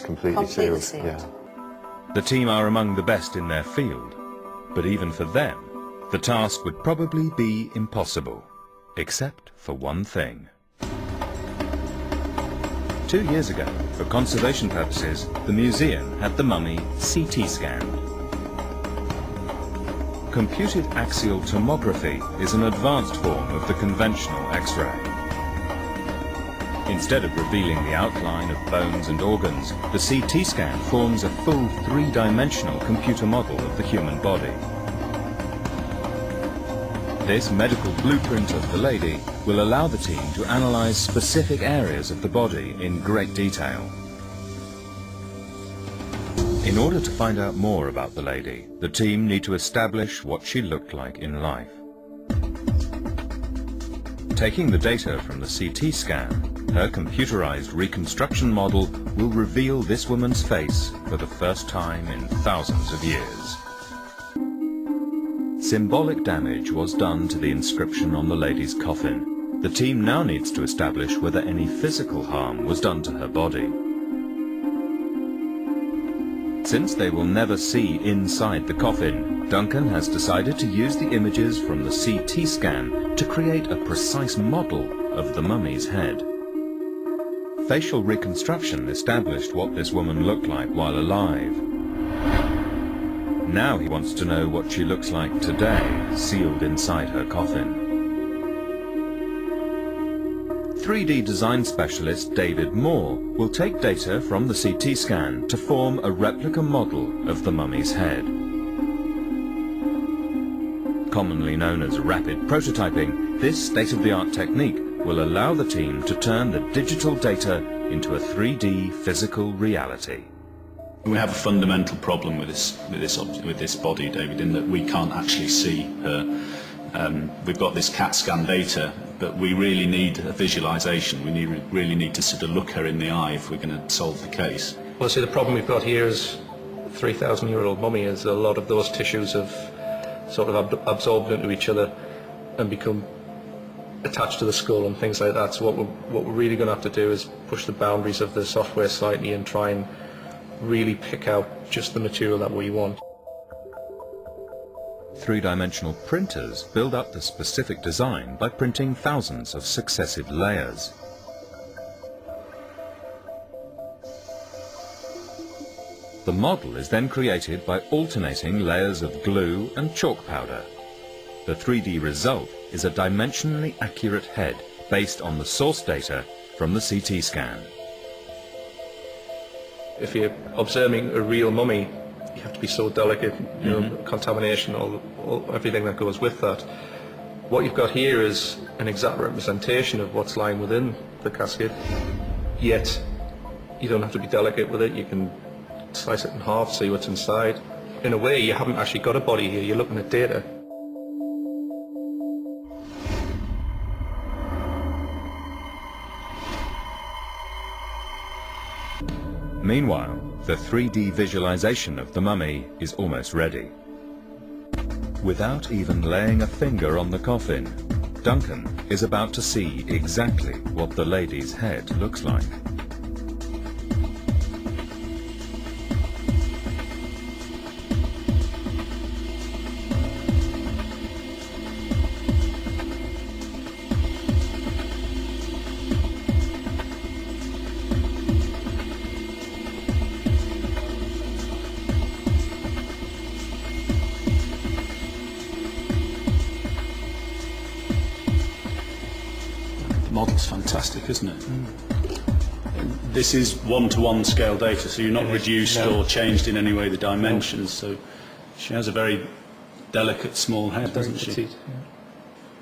It's completely sealed. Yeah. The team are among the best in their field, but even for them, the task would probably be impossible, except for one thing. 2 years ago, for conservation purposes, the museum had the mummy CT scanned. Computed axial tomography is an advanced form of the conventional X-ray. Instead of revealing the outline of bones and organs, the CT scan forms a full three-dimensional computer model of the human body. This medical blueprint of the lady will allow the team to analyze specific areas of the body in great detail. In order to find out more about the lady, the team need to establish what she looked like in life. Taking the data from the CT scan, her computerized reconstruction model will reveal this woman's face for the first time in thousands of years. Symbolic damage was done to the inscription on the lady's coffin. The team now needs to establish whether any physical harm was done to her body. Since they will never see inside the coffin, Duncan has decided to use the images from the CT scan to create a precise model of the mummy's head. Facial reconstruction established what this woman looked like while alive. Now he wants to know what she looks like today, sealed inside her coffin. 3D design specialist David Moore will take data from the CT scan to form a replica model of the mummy's head. Commonly known as rapid prototyping, this state-of-the-art technique will allow the team to turn the digital data into a 3D physical reality. We have a fundamental problem with this body, David, in that we can't actually see her. We've got this CAT scan data, but we really need a visualization. We really need to sort of look her in the eye if we're going to solve the case. Well, see, the problem we've got here is a 3,000-year-old mummy, is a lot of those tissues have sort of absorbed into each other and become attached to the skull and things like that. So what we're really going to have to do is push the boundaries of the software slightly and try and really pick out just the material that we want. Three-dimensional printers build up the specific design by printing thousands of successive layers. The model is then created by alternating layers of glue and chalk powder. The 3D result is a dimensionally accurate head based on the source data from the CT scan. If you're observing a real mummy, you have to be so delicate, you know, contamination, everything that goes with that. What you've got here is an exact representation of what's lying within the casket, yet you don't have to be delicate with it. You can slice it in half, see what's inside. In a way, you haven't actually got a body here, you're looking at data. Meanwhile, the 3D visualization of the mummy is almost ready. Without even laying a finger on the coffin, Duncan is about to see exactly what the lady's head looks like. The model's fantastic, isn't it? This is one-to-one scale data, so you're not reduced or changed in any way the dimensions. So she has a very delicate small head, doesn't she?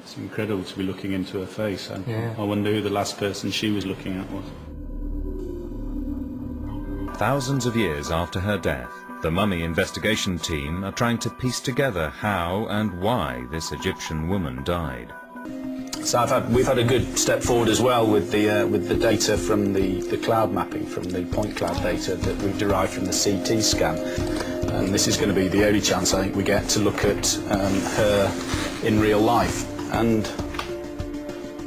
It's incredible to be looking into her face. I wonder who the last person she was looking at was. Thousands of years after her death, the mummy investigation team are trying to piece together how and why this Egyptian woman died. So we've had a good step forward as well with the data from the cloud mapping, from the point cloud data that we've derived from the CT scan. And this is going to be the only chance I think we get to look at her in real life. And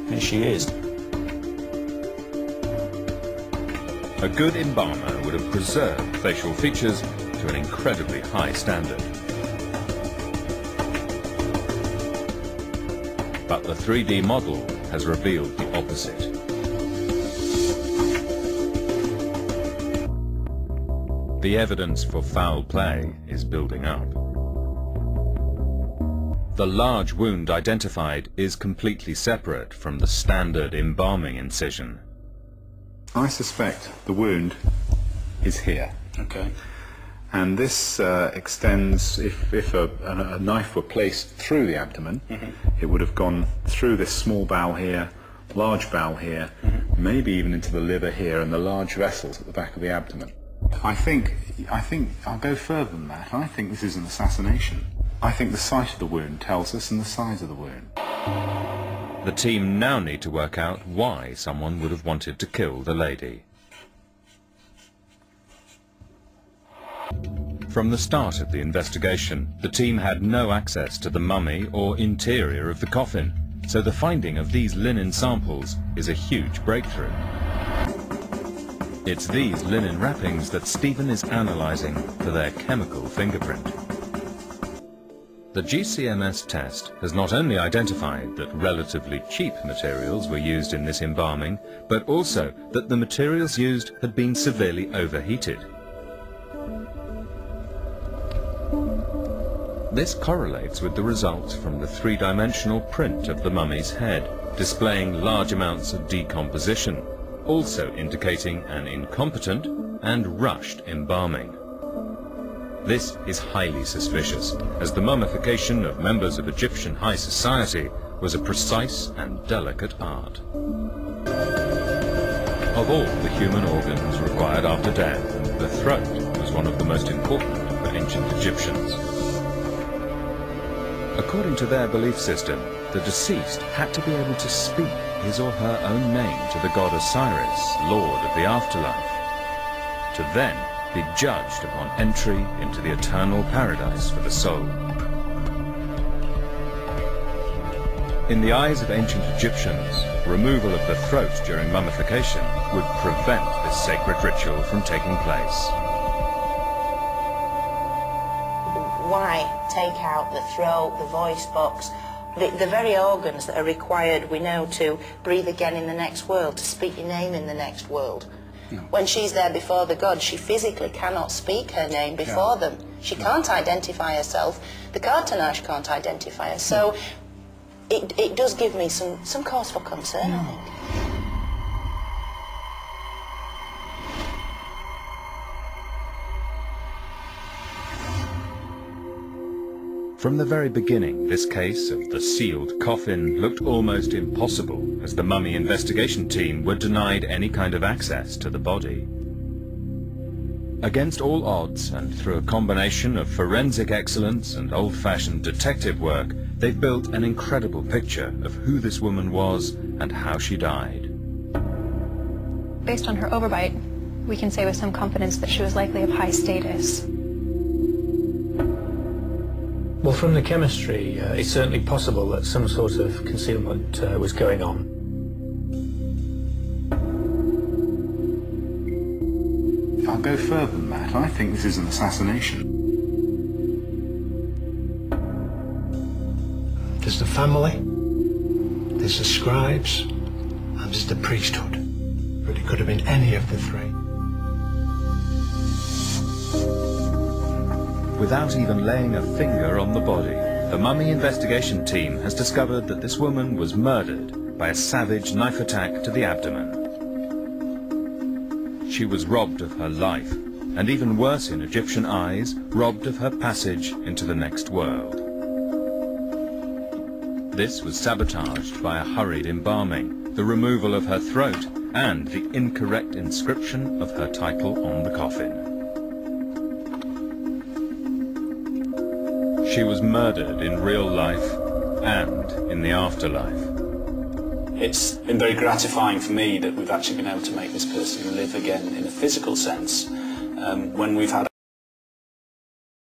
here she is. A good embalmer would have preserved facial features to an incredibly high standard. But the 3D model has revealed the opposite. The evidence for foul play is building up. The large wound identified is completely separate from the standard embalming incision. I suspect the wound is here. Okay. And this extends, if a knife were placed through the abdomen, it would have gone through this small bowel here, large bowel here, maybe even into the liver here and the large vessels at the back of the abdomen. I think I'll go further than that. I think this is an assassination. I think the site of the wound tells us and the size of the wound. The team now need to work out why someone would have wanted to kill the lady. From the start of the investigation, the team had no access to the mummy or interior of the coffin, so the finding of these linen samples is a huge breakthrough. It's these linen wrappings that Stephen is analysing for their chemical fingerprint. The GCMS test has not only identified that relatively cheap materials were used in this embalming, but also that the materials used had been severely overheated. This correlates with the results from the three-dimensional print of the mummy's head, displaying large amounts of decomposition, also indicating an incompetent and rushed embalming. This is highly suspicious, as the mummification of members of Egyptian high society was a precise and delicate art. Of all the human organs required after death, the throat was one of the most important for ancient Egyptians. According to their belief system, the deceased had to be able to speak his or her own name to the god Osiris, lord of the afterlife, to then be judged upon entry into the eternal paradise for the soul. In the eyes of ancient Egyptians, removal of the throat during mummification would prevent this sacred ritual from taking place. Why take out the throat, the voice box, the very organs that are required, we know, to breathe again in the next world, to speak your name in the next world? When she's there before the gods, she physically cannot speak her name before them. She can't identify herself. The Cartonnage can't identify her. So it does give me some cause for concern, I think. From the very beginning, this case of the sealed coffin looked almost impossible, as the mummy investigation team were denied any kind of access to the body. Against all odds, and through a combination of forensic excellence and old-fashioned detective work, they've built an incredible picture of who this woman was and how she died. Based on her overbite, we can say with some confidence that she was likely of high status. Well, from the chemistry, it's certainly possible that some sort of concealment was going on. I'll go further than that. I think this is an assassination. There's the family, there's the scribes, and there's the priesthood. But it could have been any of the three. Without even laying a finger on the body, the mummy investigation team has discovered that this woman was murdered by a savage knife attack to the abdomen. She was robbed of her life, and even worse in Egyptian eyes, robbed of her passage into the next world. This was sabotaged by a hurried embalming, the removal of her throat, and the incorrect inscription of her title on the coffin. She was murdered in real life and in the afterlife. It's been very gratifying for me that we've actually been able to make this person live again in a physical sense when we've had